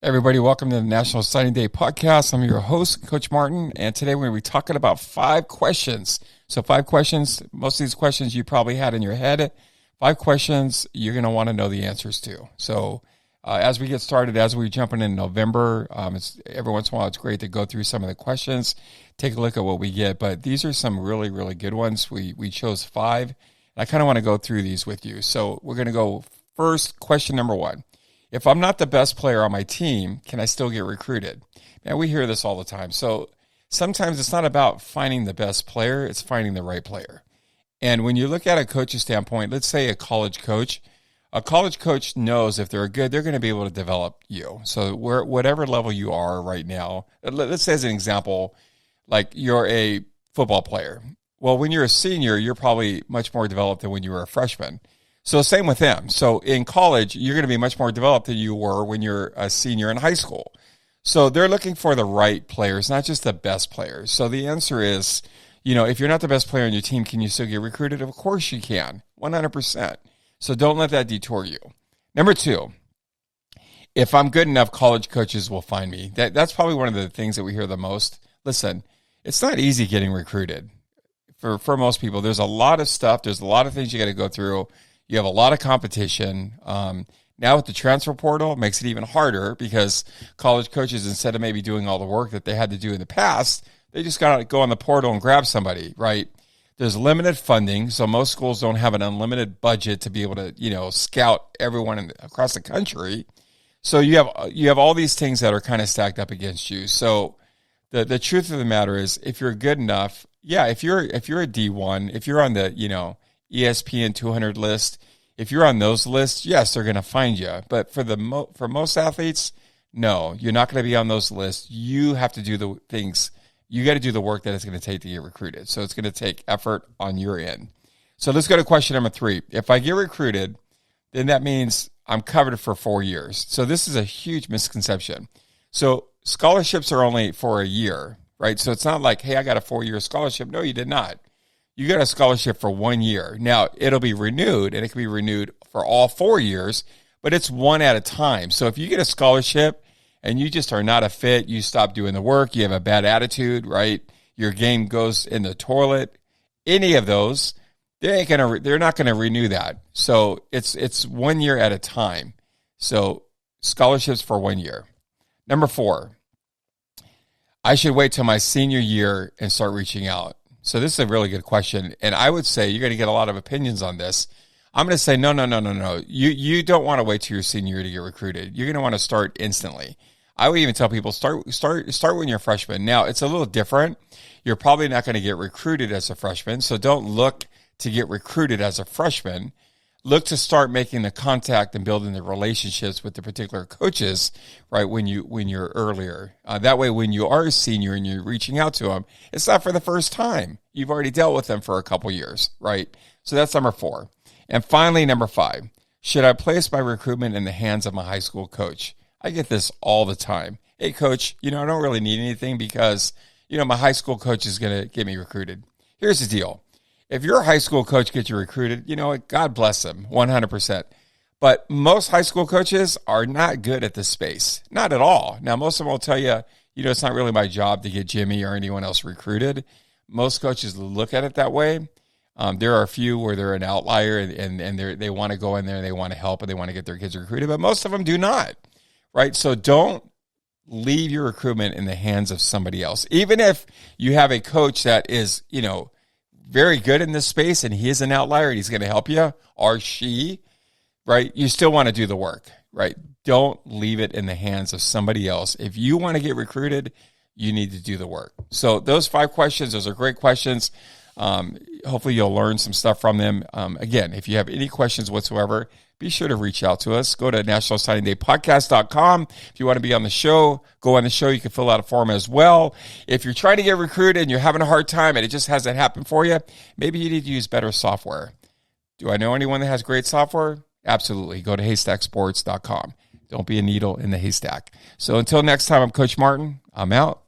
Everybody, welcome to the National Signing Day podcast. I'm your host, Coach Martin, and today we're going to be talking about 5 questions. So 5 questions, most of these questions you probably had in your head. 5 questions you're going to want to know the answers to. So as we get started, as we're jumping in November, every once in a while it's great to go through some of the questions, take a look at what we get. But these are some really, really good ones. We chose 5, and I kind of want to go through these with you. So we're going to go first, question number 1. If I'm not the best player on my team, can I still get recruited? Man, we hear this all the time. So sometimes it's not about finding the best player, it's finding the right player. And when you look at a coach's standpoint, let's say a college coach knows if they're good, they're going to be able to develop you. So whatever level you are right now, let's say as an example, like you're a football player. Well, when you're a senior, you're probably much more developed than when you were a freshman. So same with them. So in college, you're going to be much more developed than you were when you're a senior in high school. So they're looking for the right players, not just the best players. So the answer is, if you're not the best player on your team, can you still get recruited? Of course you can, 100%. So don't let that detour you. Number 2, if I'm good enough, college coaches will find me. That's probably one of the things that we hear the most. Listen, it's not easy getting recruited. For most people, there's a lot of stuff. There's a lot of things you got to go through. You have a lot of competition. Now with the transfer portal, it makes it even harder because college coaches, instead of maybe doing all the work that they had to do in the past, they just got to go on the portal and grab somebody, right? There's limited funding, so most schools don't have an unlimited budget to be able to, scout everyone across the country. So you have all these things that are kind of stacked up against you. So the truth of the matter is, if you're good enough, if you're a D1, if you're on the ESPN 200 list, if you're on those lists, yes, they're going to find you. But for most athletes, no, you're not going to be on those lists. You have to do the things. You got to do the work that it's going to take to get recruited. So it's going to take effort on your end. So let's go to question number 3. If I get recruited, then that means I'm covered for 4 years. So this is a huge misconception. So scholarships are only for a year, right? So it's not like, hey, I got a 4-year scholarship. No, you did not. You got a scholarship for 1 year. Now, it'll be renewed, and it can be renewed for all 4 years, but it's one at a time. So if you get a scholarship and you just are not a fit, you stop doing the work, you have a bad attitude, right? Your game goes in the toilet, any of those, they're not going to renew that. So it's 1 year at a time. So scholarships for 1 year. Number 4, I should wait till my senior year and start reaching out. So this is a really good question, and I would say you're going to get a lot of opinions on this. I'm going to say no. You don't want to wait till your senior year to get recruited. You're going to want to start instantly. I would even tell people start when you're a freshman. Now it's a little different. You're probably not going to get recruited as a freshman, so don't look to get recruited as a freshman. Look to start making the contact and building the relationships with the particular coaches, right, when you're earlier. That way, when you are a senior and you're reaching out to them, it's not for the first time. You've already dealt with them for a couple years, right? So that's number 4. And finally, number 5, should I place my recruitment in the hands of my high school coach? I get this all the time. Hey, coach, I don't really need anything because, my high school coach is going to get me recruited. Here's the deal. If your high school coach gets you recruited, God bless them, 100%. But most high school coaches are not good at this space. Not at all. Now, most of them will tell you, it's not really my job to get Jimmy or anyone else recruited. Most coaches look at it that way. There are a few where they're an outlier and they want to go in there and they want to help and they want to get their kids recruited, but most of them do not, right? So don't leave your recruitment in the hands of somebody else. Even if you have a coach that is, very good in this space and he is an outlier and he's going to help you, or she, right? You still want to do the work, right? Don't leave it in the hands of somebody else. If you want to get recruited, you need to do the work. So those 5 questions, those are great questions. Hopefully you'll learn some stuff from them. Again, if you have any questions whatsoever, be sure to reach out to us. Go to nationalsigningdaypodcast.com. If you want to be on the show, go on the show. You can fill out a form as well. If you're trying to get recruited and you're having a hard time and it just hasn't happened for you, maybe you need to use better software. Do I know anyone that has great software? Absolutely. Go to haystacksports.com. Don't be a needle in the haystack. So until next time, I'm Coach Martin. I'm out.